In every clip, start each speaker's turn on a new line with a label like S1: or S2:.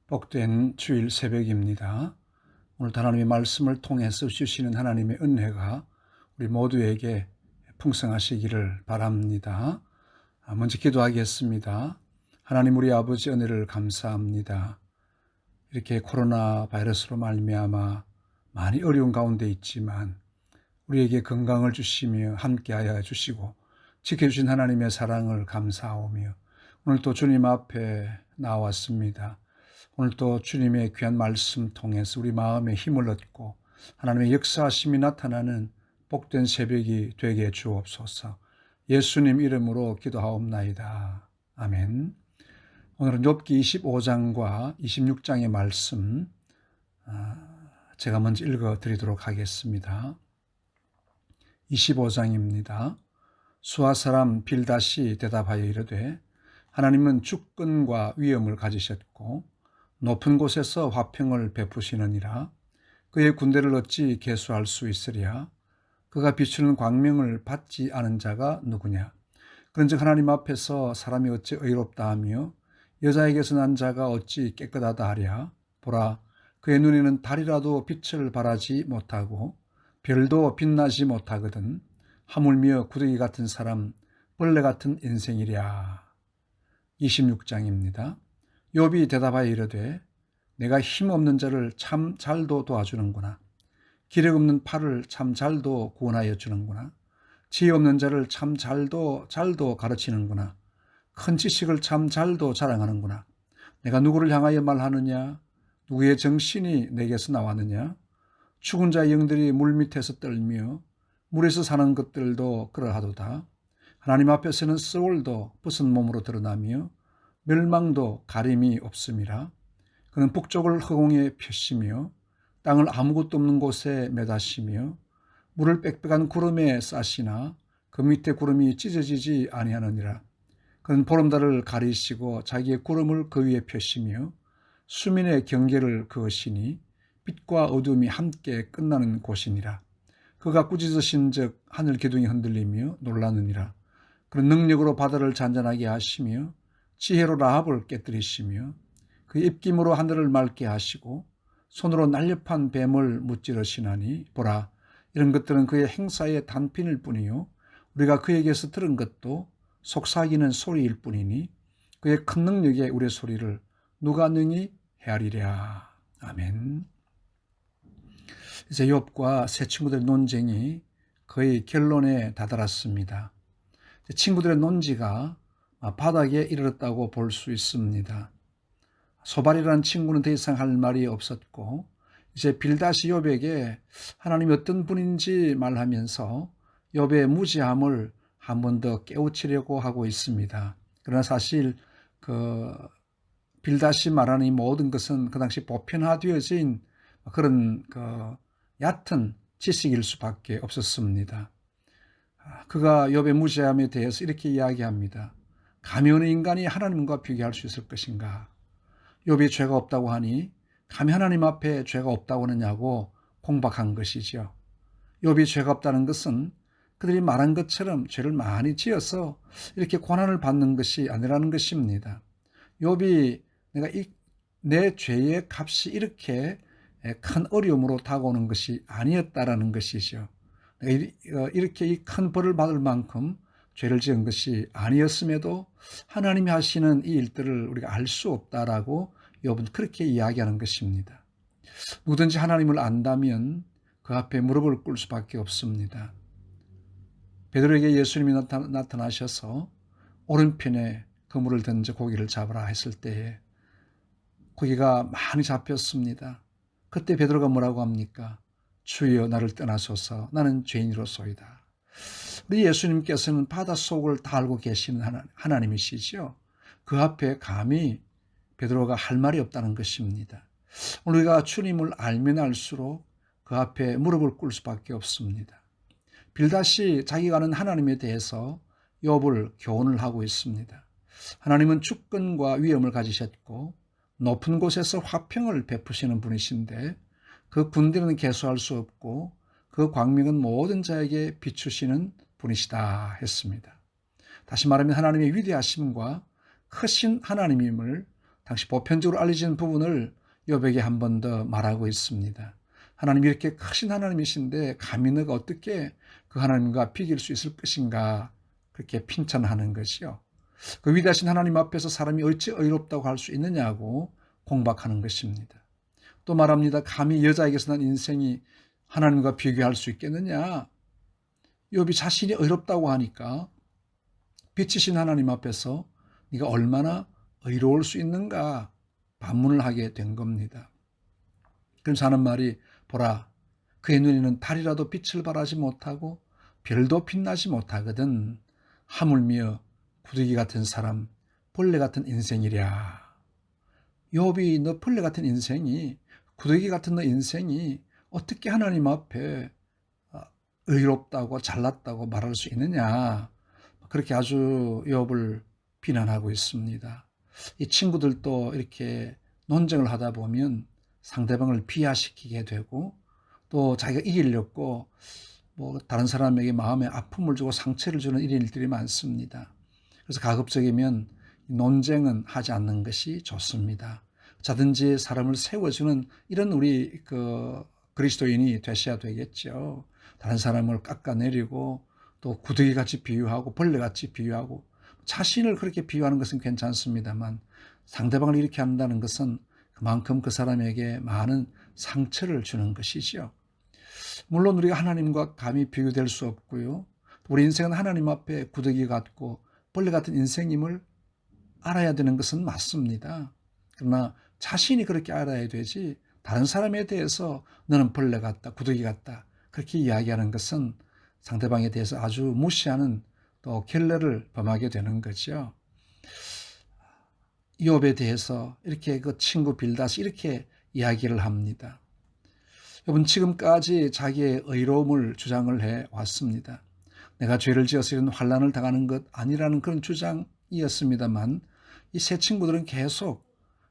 S1: 복된 주일 새벽입니다. 오늘 하나님의 말씀을 통해서 주시는 하나님의 은혜가 우리 모두에게 풍성하시기를 바랍니다. 먼저 기도하겠습니다. 하나님 우리 아버지 은혜를 감사합니다. 이렇게 코로나 바이러스로 말미암아 많이 어려운 가운데 있지만 우리에게 건강을 주시며 함께하여 주시고 지켜주신 하나님의 사랑을 감사하오며 오늘 또 주님 앞에 나왔습니다. 오늘 또 주님의 귀한 말씀 통해서 우리 마음에 힘을 얻고 하나님의 역사하심이 나타나는 복된 새벽이 되게 주옵소서. 예수님 이름으로 기도하옵나이다. 아멘. 오늘은 욥기 25장과 26장의 말씀 제가 먼저 읽어드리도록 하겠습니다. 25장입니다. 수아 사람 빌닷이 대답하여 이르되 하나님은 주권과 위엄을 가지셨고 높은 곳에서 화평을 베푸시느니라. 그의 군대를 어찌 계수할 수 있으랴. 그가 비추는 광명을 받지 않은 자가 누구냐. 그런즉 하나님 앞에서 사람이 어찌 의롭다 하며 여자에게서 난 자가 어찌 깨끗하다 하랴. 보라, 그의 눈에는 달이라도 빛을 발하지 못하고 별도 빛나지 못하거든. 하물며 구더기 같은 사람, 벌레 같은 인생이랴. 26장입니다. 욥이 대답하여 이르되 내가 힘없는 자를 참 잘도 도와주는구나. 기력 없는 팔을 참 잘도 구원하여 주는구나. 지혜 없는 자를 참 잘도 가르치는구나. 큰 지식을 참 잘도 자랑하는구나. 내가 누구를 향하여 말하느냐? 누구의 정신이 내게서 나왔느냐? 죽은 자의 영들이 물 밑에서 떨며 물에서 사는 것들도 그러하도다. 하나님 앞에서는 스올도 벗은 몸으로 드러나며 멸망도 가림이 없음이라. 그는 북쪽을 허공에 펴시며 땅을 아무것도 없는 곳에 매다시며 물을 빽빽한 구름에 싸시나 그 밑에 구름이 찢어지지 아니하느니라. 그는 보름달을 가리시고 자기의 구름을 그 위에 펴시며 수민의 경계를 그으시니 빛과 어둠이 함께 끝나는 곳이니라. 그가 꾸짖으신 즉 하늘 기둥이 흔들리며 놀라느니라. 그는 능력으로 바다를 잔잔하게 하시며 지혜로 라합을 깨뜨리시며 그 입김으로 하늘을 맑게 하시고 손으로 날렵한 뱀을 무찌르시나니 보라, 이런 것들은 그의 행사의 단편일 뿐이요 우리가 그에게서 들은 것도 속삭이는 소리일 뿐이니 그의 큰 능력에 우리의 소리를 누가 능히 헤아리랴. 아멘. 이제 욥과 세 친구들의 논쟁이 거의 결론에 다다랐습니다. 친구들의 논지가 바닥에 이르렀다고 볼 수 있습니다. 소발이라는 친구는 더 이상 할 말이 없었고 이제 빌닷이 욥에게 하나님이 어떤 분인지 말하면서 욥의 무지함을 한 번 더 깨우치려고 하고 있습니다. 그러나 사실 빌닷이 말하는 이 모든 것은 그 당시 보편화되어진 그런 얕은 지식일 수밖에 없었습니다. 그가 욥의 무지함에 대해서 이렇게 이야기합니다. 감히 어느 인간이 하나님과 비교할 수 있을 것인가? 욥이 죄가 없다고 하니 감히 하나님 앞에 죄가 없다고 하느냐고 공박한 것이죠. 욥이 죄가 없다는 것은 그들이 말한 것처럼 죄를 많이 지어서 이렇게 고난을 받는 것이 아니라는 것입니다. 욥이 내 죄의 값이 이렇게 큰 어려움으로 다가오는 것이 아니었다라는 것이죠. 이렇게 이 큰 벌을 받을 만큼 죄를 지은 것이 아니었음에도 하나님이 하시는 이 일들을 우리가 알 수 없다라고 욥은 그렇게 이야기하는 것입니다. 누구든지 하나님을 안다면 그 앞에 무릎을 꿇을 수밖에 없습니다. 베드로에게 예수님이 나타나셔서 오른편에 그물을 던져 고기를 잡으라 했을 때에 고기가 많이 잡혔습니다. 그때 베드로가 뭐라고 합니까? 주여 나를 떠나소서 나는 죄인으로소이다. 우리 예수님께서는 바닷속을 다 알고 계시는 하나님이시죠. 그 앞에 감히 베드로가 할 말이 없다는 것입니다. 우리가 주님을 알면 알수록 그 앞에 무릎을 꿇을 수밖에 없습니다. 빌닷이 자기가 아는 하나님에 대해서 욥을 교훈을 하고 있습니다. 하나님은 주권과 위엄을 가지셨고 높은 곳에서 화평을 베푸시는 분이신데 그 군대는 계수할 수 없고 그 광명은 모든 자에게 비추시는 분이시다 했습니다. 다시 말하면 하나님의 위대하심과 크신 하나님임을 당시 보편적으로 알려진 부분을 욥에게 한 번 더 말하고 있습니다. 하나님이 이렇게 크신 하나님이신데 감히 너가 어떻게 그 하나님과 비길 수 있을 것인가, 그렇게 핀찬하는 것이요. 그 위대하신 하나님 앞에서 사람이 어찌 의롭다고 할 수 있느냐고 공박하는 것입니다. 또 말합니다. 감히 여자에게서 난 인생이 하나님과 비교할 수 있겠느냐. 욥이 자신이 의롭다고 하니까 빛이신 하나님 앞에서 네가 얼마나 의로울 수 있는가 반문을 하게 된 겁니다. 그래서 하는 말이, 보라, 그의 눈에는 달이라도 빛을 발하지 못하고 별도 빛나지 못하거든. 하물며 구더기 같은 사람, 벌레 같은 인생이랴. 욥이, 너 벌레 같은 인생이, 구더기 같은 너 인생이 어떻게 하나님 앞에 의롭다고 잘났다고 말할 수 있느냐. 그렇게 아주 욥을 비난하고 있습니다. 이 친구들도 이렇게 논쟁을 하다 보면 상대방을 비하시키게 되고, 또 자기가 이기려고 다른 사람에게 마음에 아픔을 주고 상처를 주는 이런 일들이 많습니다. 그래서 가급적이면 논쟁은 하지 않는 것이 좋습니다. 자든지 사람을 세워주는 이런 우리 그리스도인이 되셔야 되겠죠. 다른 사람을 깎아내리고 또 구더기같이 비유하고 벌레같이 비유하고, 자신을 그렇게 비유하는 것은 괜찮습니다만 상대방을 이렇게 한다는 것은 그만큼 그 사람에게 많은 상처를 주는 것이죠. 물론 우리가 하나님과 감히 비교될 수 없고요. 우리 인생은 하나님 앞에 구더기 같고 벌레 같은 인생임을 알아야 되는 것은 맞습니다. 그러나 자신이 그렇게 알아야 되지, 다른 사람에 대해서 너는 벌레 같다, 구더기 같다, 그렇게 이야기하는 것은 상대방에 대해서 아주 무시하는 또 결례를 범하게 되는 거죠. 욥에 대해서 이렇게 그 친구 빌닷이 이렇게 이야기를 합니다. 욥은 지금까지 자기의 의로움을 주장을 해 왔습니다. 내가 죄를 지어서 이런 환난을 당하는 것 아니라는 그런 주장이었습니다만, 이 세 친구들은 계속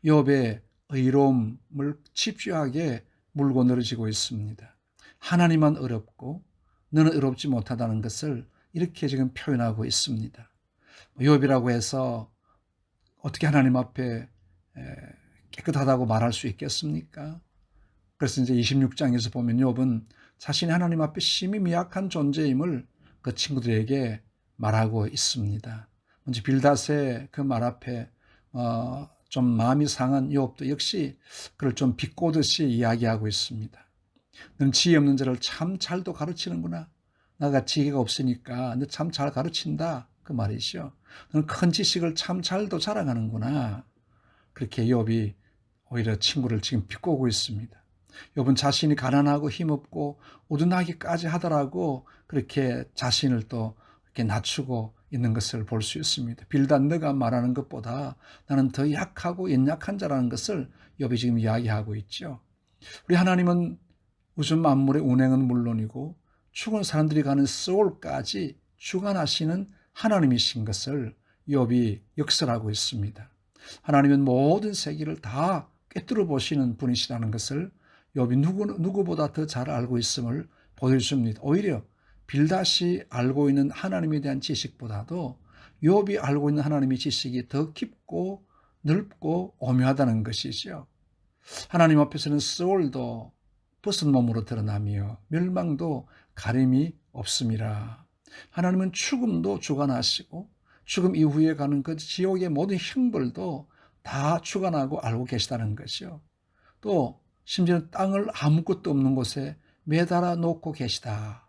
S1: 욥의 의로움을 집요하게 물고 늘어지고 있습니다. 하나님만 의롭고 너는 의롭지 못하다는 것을 이렇게 지금 표현하고 있습니다. 욥이라고 해서 어떻게 하나님 앞에 깨끗하다고 말할 수 있겠습니까? 그래서 이제 26장에서 보면 욥은 자신이 하나님 앞에 심히 미약한 존재임을 그 친구들에게 말하고 있습니다. 먼저 빌닷의 그 말 앞에 좀 마음이 상한 욥도 역시 그를 좀 비꼬듯이 이야기하고 있습니다. 너는 지혜 없는 자를 참 잘도 가르치는구나. 나가 지혜가 없으니까 너 참 잘 가르친다, 그 말이죠. 너는 큰 지식을 참 잘도 자랑하는구나. 그렇게 욥이 오히려 친구를 지금 비꼬고 있습니다. 욥은 자신이 가난하고 힘없고 우둔하기까지 하더라고 그렇게 자신을 또 이렇게 낮추고 있는 것을 볼 수 있습니다. 빌닷, 너가 말하는 것보다 나는 더 약하고 연약한 자라는 것을 욥이 지금 이야기하고 있죠. 우리 하나님은 우주 만물의 운행은 물론이고 죽은 사람들이 가는 스올까지 주관하시는 하나님이신 것을 욥이 역설하고 있습니다. 하나님은 모든 세계를 다 꿰뚫어 보시는 분이시라는 것을 욥이 누구보다 더 잘 알고 있음을 보여줍니다. 오히려 빌닷이 알고 있는 하나님에 대한 지식보다도 욥이 알고 있는 하나님의 지식이 더 깊고 넓고 오묘하다는 것이죠. 하나님 앞에서는 스올도 벗은 몸으로 드러나며 멸망도 가림이 없음이라. 하나님은 죽음도 주관하시고 죽음 이후에 가는 그 지옥의 모든 형벌도 다 주관하고 알고 계시다는 것이요. 또 심지어 땅을 아무것도 없는 곳에 매달아 놓고 계시다.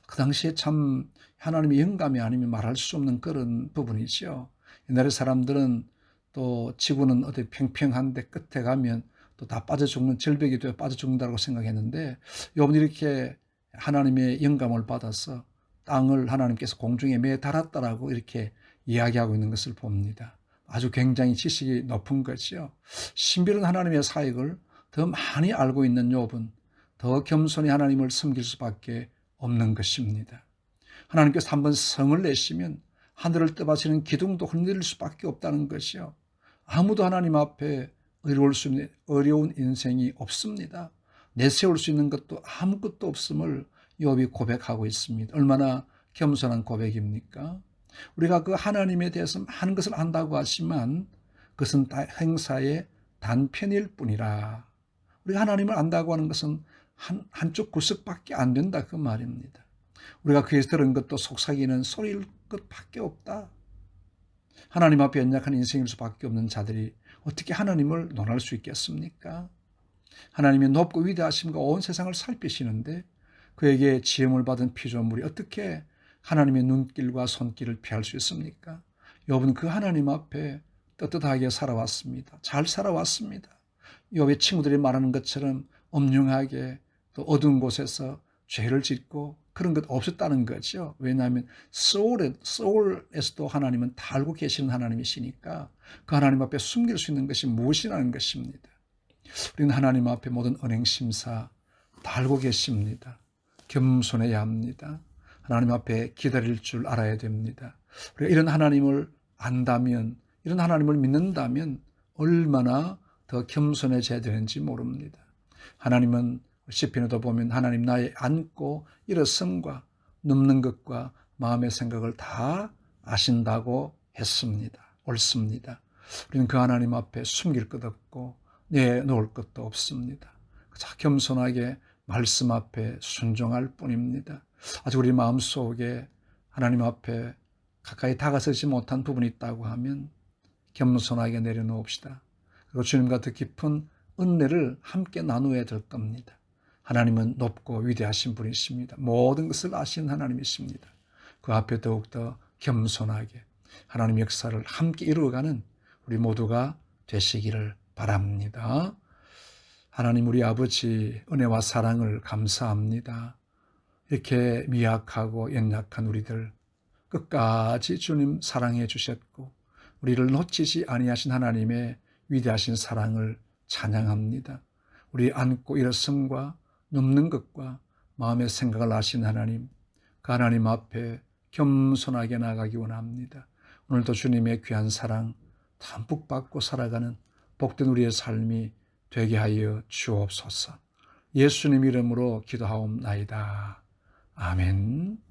S1: 그 당시에 참 하나님의 영감이 아니면 말할 수 없는 그런 부분이죠. 옛날에 사람들은 또 지구는 어디 평평한데 끝에 가면 또 다 빠져 죽는, 절벽이 되어 빠져 죽는다고 생각했는데, 욥은 이렇게 하나님의 영감을 받아서 땅을 하나님께서 공중에 매달았다라고 이렇게 이야기하고 있는 것을 봅니다. 아주 굉장히 지식이 높은 거죠. 신비로운 하나님의 사역을 더 많이 알고 있는 욥은 더 겸손히 하나님을 섬길 수밖에 없는 것입니다. 하나님께서 한번 성을 내시면 하늘을 떠받치는 기둥도 흔들릴 수밖에 없다는 것이요. 아무도 하나님 앞에 의로울 수 있는 어려운 인생이 없습니다. 내세울 수 있는 것도 아무것도 없음을 욥이 고백하고 있습니다. 얼마나 겸손한 고백입니까? 우리가 그 하나님에 대해서 많은 것을 안다고 하지만 그것은 행사의 단편일 뿐이라. 우리가 하나님을 안다고 하는 것은 한쪽 구석밖에 안 된다 그 말입니다. 우리가 귀에서 들은 것도 속삭이는 소리일 것밖에 없다. 하나님 앞에 연약한 인생일 수밖에 없는 자들이 어떻게 하나님을 논할 수 있겠습니까? 하나님의 높고 위대하심과 온 세상을 살피시는데 그에게 지음을 받은 피조물이 어떻게 하나님의 눈길과 손길을 피할 수 있습니까? 욥은 그 하나님 앞에 떳떳하게 살아왔습니다. 잘 살아왔습니다. 욥의 친구들이 말하는 것처럼 엄중하게 또 어두운 곳에서 죄를 짓고 그런 것 없었다는 거죠. 왜냐하면 소울에서도 하나님은 다 알고 계시는 하나님이시니까 그 하나님 앞에 숨길 수 있는 것이 무엇이라는 것입니다. 우리는 하나님 앞에 모든 언행심사 다 알고 계십니다. 겸손해야 합니다. 하나님 앞에 기다릴 줄 알아야 됩니다. 우리가 이런 하나님을 안다면, 이런 하나님을 믿는다면 얼마나 더 겸손해져야 되는지 모릅니다. 하나님은 시편에도 보면 하나님 나의 앉고 일어섬과 눕는 것과 마음의 생각을 다 아신다고 했습니다. 옳습니다. 우리는 그 하나님 앞에 숨길 것 없고 내놓을 것도 없습니다. 그저 겸손하게 말씀 앞에 순종할 뿐입니다. 아직 우리 마음속에 하나님 앞에 가까이 다가서지 못한 부분이 있다고 하면 겸손하게 내려놓읍시다. 그리고 주님과 더 깊은 은혜를 함께 나누어야 될 겁니다. 하나님은 높고 위대하신 분이십니다. 모든 것을 아시는 하나님이십니다. 그 앞에 더욱더 겸손하게 하나님 역사를 함께 이루어가는 우리 모두가 되시기를 바랍니다. 하나님 우리 아버지 은혜와 사랑을 감사합니다. 이렇게 미약하고 연약한 우리들 끝까지 주님 사랑해 주셨고 우리를 놓치지 아니하신 하나님의 위대하신 사랑을 찬양합니다. 우리 앉고 일어섬과 눕는 것과 마음의 생각을 아신 하나님, 그 하나님 앞에 겸손하게 나가기 원합니다. 오늘도 주님의 귀한 사랑 담뿍 받고 살아가는 복된 우리의 삶이 되게 하여 주옵소서. 예수님 이름으로 기도하옵나이다. 아멘.